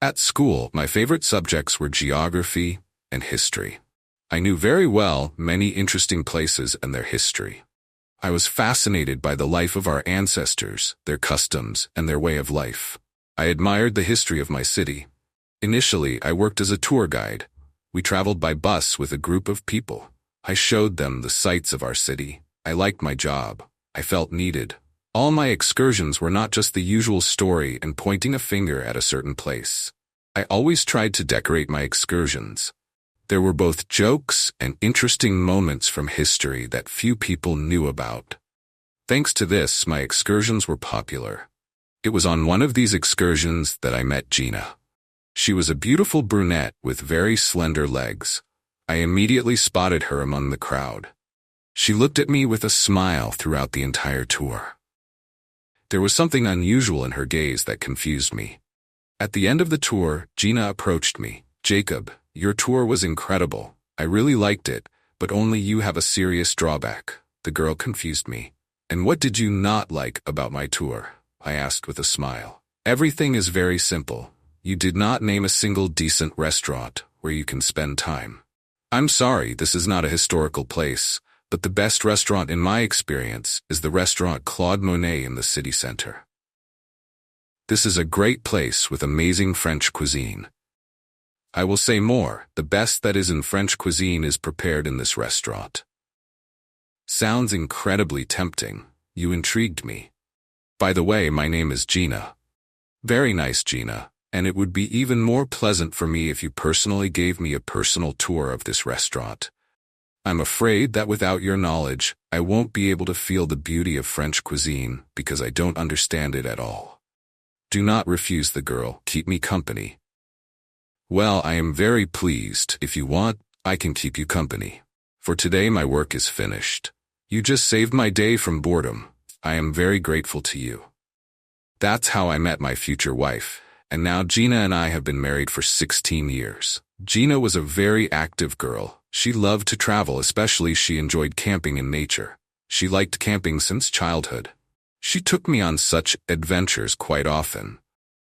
At school, my favorite subjects were geography and history. I knew very well many interesting places and their history. I was fascinated by the life of our ancestors, their customs, and their way of life. I admired the history of my city. Initially, I worked as a tour guide. We traveled by bus with a group of people. I showed them the sights of our city. I liked my job. I felt needed. All my excursions were not just the usual story and pointing a finger at a certain place. I always tried to decorate my excursions. There were both jokes and interesting moments from history that few people knew about. Thanks to this, my excursions were popular. It was on one of these excursions that I met Gina. She was a beautiful brunette with very slender legs. I immediately spotted her among the crowd. She looked at me with a smile throughout the entire tour. There was something unusual in her gaze that confused me. At the end of the tour, Gina approached me. "Jacob, your tour was incredible. I really liked it, but only you have a serious drawback." The girl confused me. "And what did you not like about my tour?" I asked with a smile. "Everything is very simple. You did not name a single decent restaurant where you can spend time." "I'm sorry, this is not a historical place, but the best restaurant in my experience is the restaurant Claude Monet in the city center. This is a great place with amazing French cuisine. I will say more, the best that is in French cuisine is prepared in this restaurant." Sounds incredibly tempting. You intrigued me. "By the way, my name is Gina." "Very nice, Gina. And it would be even more pleasant for me if you personally gave me a personal tour of this restaurant. I'm afraid that without your knowledge, I won't be able to feel the beauty of French cuisine because I don't understand it at all." "Do not refuse the girl. Keep me company." "Well, I am very pleased. If you want, I can keep you company. For today my work is finished. You just saved my day from boredom. I am very grateful to you." That's how I met my future wife. And now Gina and I have been married for 16 years. Gina was a very active girl. She loved to travel, especially she enjoyed camping in nature. She liked camping since childhood. She took me on such adventures quite often.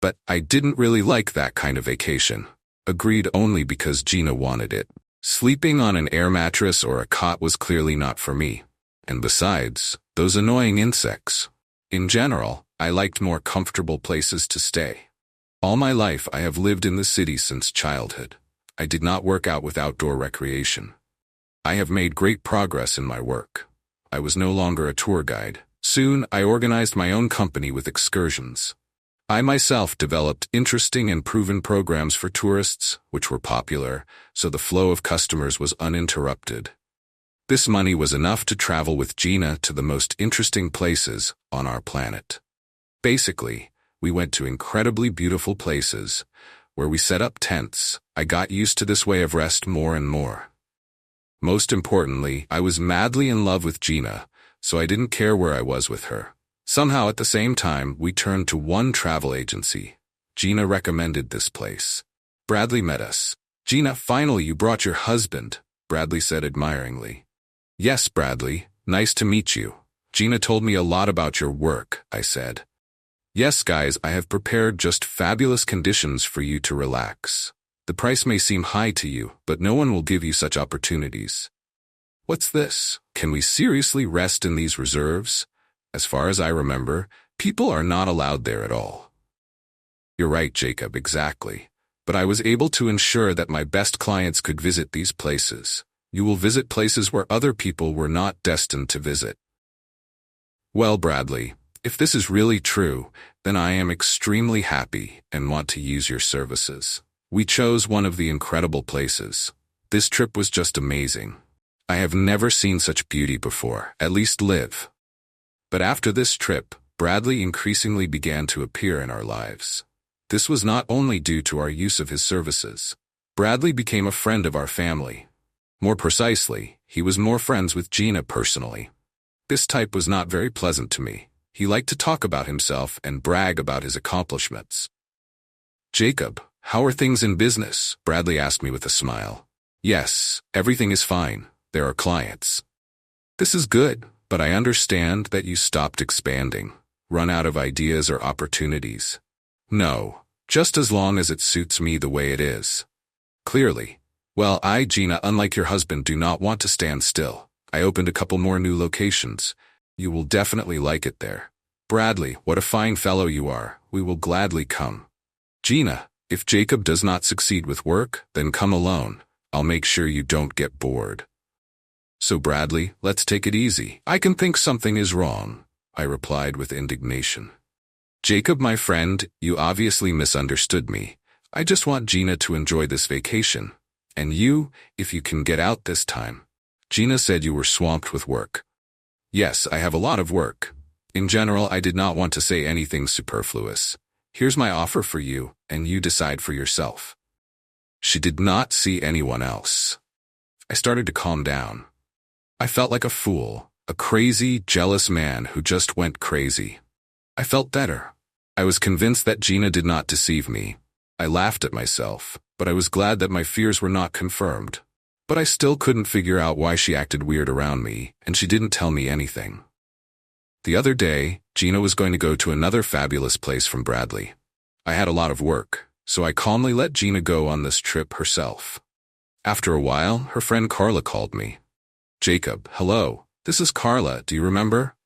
But I didn't really like that kind of vacation. Agreed only because Gina wanted it. Sleeping on an air mattress or a cot was clearly not for me. And besides, those annoying insects. In general, I liked more comfortable places to stay. All my life I have lived in the city since childhood. I did not work out with outdoor recreation. I have made great progress in my work. I was no longer a tour guide. Soon I organized my own company with excursions. I myself developed interesting and proven programs for tourists, which were popular, so the flow of customers was uninterrupted. This money was enough to travel with Gina to the most interesting places on our planet. Basically, we went to incredibly beautiful places, where we set up tents. I got used to this way of rest more and more. Most importantly, I was madly in love with Gina, so I didn't care where I was with her. Somehow at the same time, we turned to one travel agency. Gina recommended this place. Bradley met us. "Gina, finally you brought your husband," Bradley said admiringly. "Yes, Bradley, nice to meet you. Gina told me a lot about your work," I said. "Yes, guys, I have prepared just fabulous conditions for you to relax. The price may seem high to you, but no one will give you such opportunities." "What's this? Can we seriously rest in these reserves? As far as I remember, people are not allowed there at all." "You're right, Jacob, exactly. But I was able to ensure that my best clients could visit these places. You will visit places where other people were not destined to visit." "Well, Bradley, if this is really true, then I am extremely happy and want to use your services. We chose one of the incredible places. This trip was just amazing. I have never seen such beauty before, at least live." But after this trip, Bradley increasingly began to appear in our lives. This was not only due to our use of his services. Bradley became a friend of our family. More precisely, he was more friends with Gina personally. This type was not very pleasant to me. He liked to talk about himself and brag about his accomplishments. "Jacob, how are things in business?" Bradley asked me with a smile. "Yes, everything is fine. There are clients." "This is good, but I understand that you stopped expanding, run out of ideas or opportunities." "No, Just as long as it suits me the way it is. Clearly. Well, Gina, unlike your husband, do not want to stand still. I opened a couple more new locations. You will definitely like it there. Bradley, what a fine fellow you are. We will gladly come. Gina, if Jacob does not succeed with work, then come alone. I'll make sure you don't get bored. So Bradley, let's take it easy. I can think something is wrong, I replied with indignation. Jacob, my friend, you obviously misunderstood me. I just want Gina to enjoy this vacation. And you, if you can get out this time. Gina said you were swamped with work. Yes, I have a lot of work. In general, I did not want to say anything superfluous. Here's my offer for you, and you decide for yourself. She did not see anyone else. I started to calm down. I felt like a fool, a crazy, jealous man who just went crazy. I felt better. I was convinced that Gina did not deceive me. I laughed at myself, but I was glad that my fears were not confirmed. But I still couldn't figure out why she acted weird around me, and she didn't tell me anything. The other day, Gina was going to go to another fabulous place from Bradley. I had a lot of work, so I calmly let Gina go on this trip herself. After a while, her friend Carla called me. Jacob, hello, this is Carla, do you remember?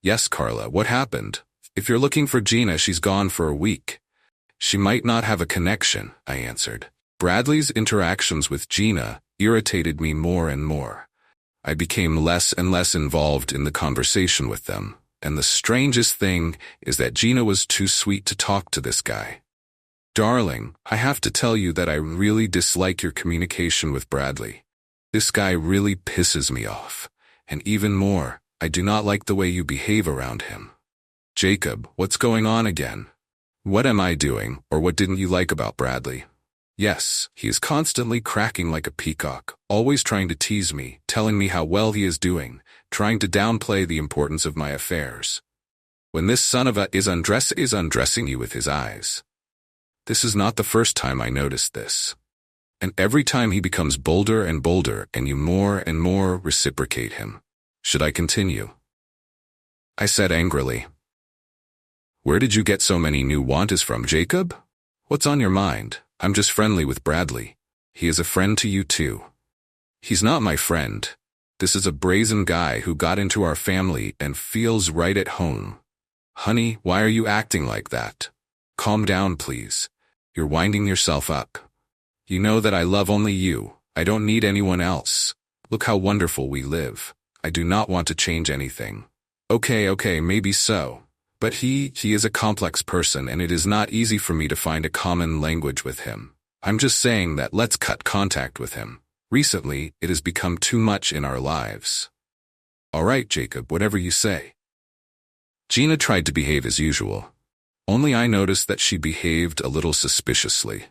Yes, Carla, what happened? If you're looking for Gina, she's gone for a week. She might not have a connection, I answered. Bradley's interactions with Gina irritated me more and more. I became less and less involved in the conversation with them, and the strangest thing is that Gina was too sweet to talk to this guy. Darling, I have to tell you that I really dislike your communication with Bradley. This guy really pisses me off, and even more, I do not like the way you behave around him. Jacob, what's going on again? What am I doing, or what didn't you like about Bradley? Yes, he is constantly cracking like a peacock, always trying to tease me, telling me how well he is doing, trying to downplay the importance of my affairs. When this son of a is undressing you with his eyes. This is not the first time I noticed this. And every time he becomes bolder and bolder, and you more and more reciprocate him. Should I continue? I said angrily. Where did you get so many new wanters from, Jacob? What's on your mind? I'm just friendly with Bradley. He is a friend to you too. He's not my friend. This is a brazen guy who got into our family and feels right at home. Honey, why are you acting like that? Calm down, please. You're winding yourself up. You know that I love only you. I don't need anyone else. Look how wonderful we live. I do not want to change anything. Okay, maybe so. But he is a complex person, and it is not easy for me to find a common language with him. I'm just saying that let's cut contact with him. Recently, it has become too much in our lives. All right, Jacob, whatever you say. Gina tried to behave as usual. Only I noticed that she behaved a little suspiciously.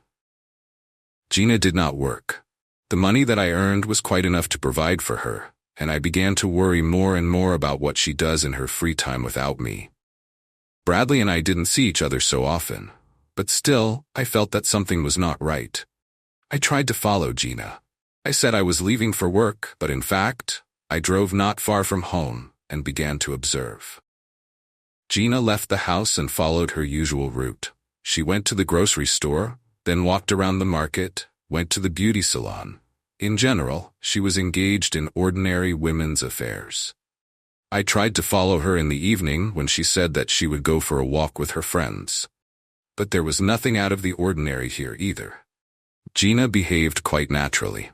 Gina did not work. The money that I earned was quite enough to provide for her, and I began to worry more and more about what she does in her free time without me. Bradley and I didn't see each other so often, but still, I felt that something was not right. I tried to follow Gina. I said I was leaving for work, but in fact, I drove not far from home and began to observe. Gina left the house and followed her usual route. She went to the grocery store, then walked around the market, went to the beauty salon. In general, she was engaged in ordinary women's affairs. I tried to follow her in the evening when she said that she would go for a walk with her friends. But there was nothing out of the ordinary here either. Gina behaved quite naturally.